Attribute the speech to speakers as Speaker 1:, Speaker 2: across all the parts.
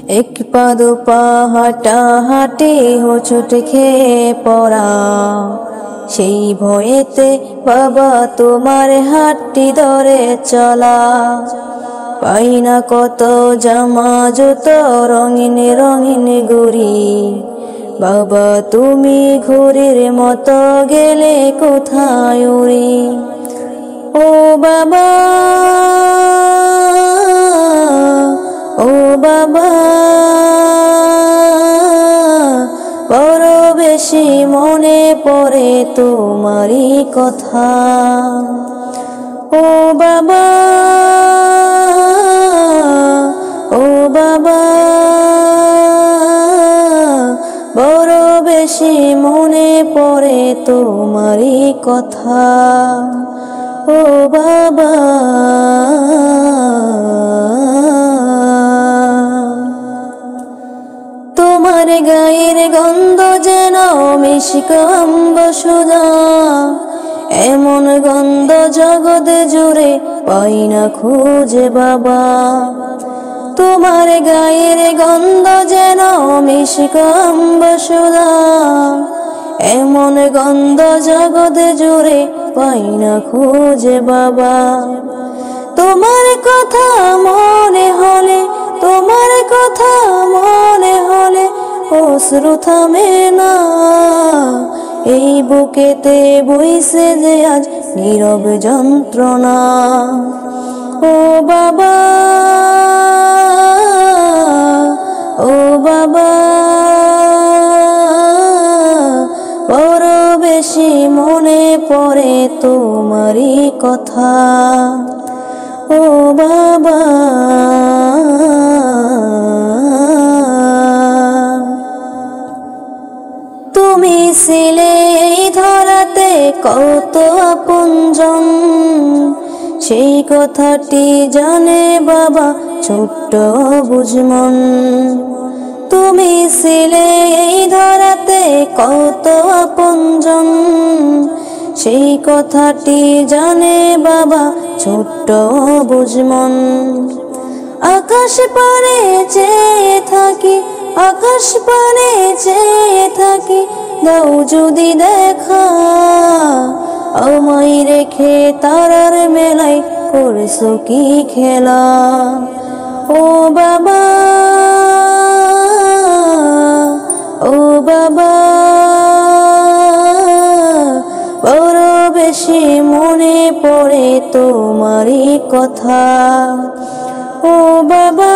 Speaker 1: এক পা দু পা হাঁটা হাঁটি হোঁচট খেয়ে পড়া, সেই ভয়েতে বাবা তোমার হাতটি ধরে চলা। পাই না কত জামা জুতো রঙিন রঙিন ঘুড়ি, বাবা তুমি ঘুড়ির মতো গেলে কোথায় উড়ি। ও বাবা, ও বাবা, বড় বেশি মনে পড়ে তোমারই কথা। ও বাবা, ও বাবা, বড় বেশি মনে পড়ে তোমারই কথা। ও বাবা, তোমার গায়ের গন্ধ যেন মিশক আম্ব সুধা, এমন গন্ধ জগৎ জুড়ে পাই না খুঁজে বাবা। তোমার গায়ের গন্ধ যেন মিশক আম্ব সুধা, এমন গন্ধ জগৎ জুড়ে পাই না খুঁজে বাবা। তোমার কথা মনে হলে, তোমার কথা মনে হলে অশ্রু থামে না, এই বুকেতে বইছে যে আজ নীরব যন্ত্রণা। ও বাবা, ও বাবা, বড় বেশি মনে পড়ে তোমারই কথা। ও বাবা, তুমি ছিলে এই ধরাতে কত আপনজন, সেই কথাটি জানে বাবা ছোট্ট বুঝমন। তুমি ছিলে এই ধরাতে কত আপনজন, সেই কথাটি জানে বাবা ছোট্ট বুঝমন। আকাশ পানে চেয়ে থাকি, আকাশ পানে চেয়ে থাকি, দাও যদি দেখা, আমায় রেখে তারার মেলায় করছো কি খেলা। ও বাবা, ও বাবা, বড় বেশি মনে পড়ে তোমারই কথা। ও বাবা,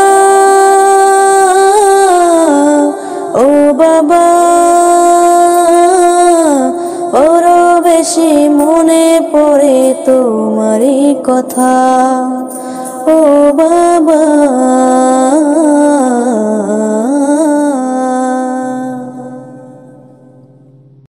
Speaker 1: ও বাবা, বড় বেশি মনে পড়ে তোমারই কথা। ও বাবা।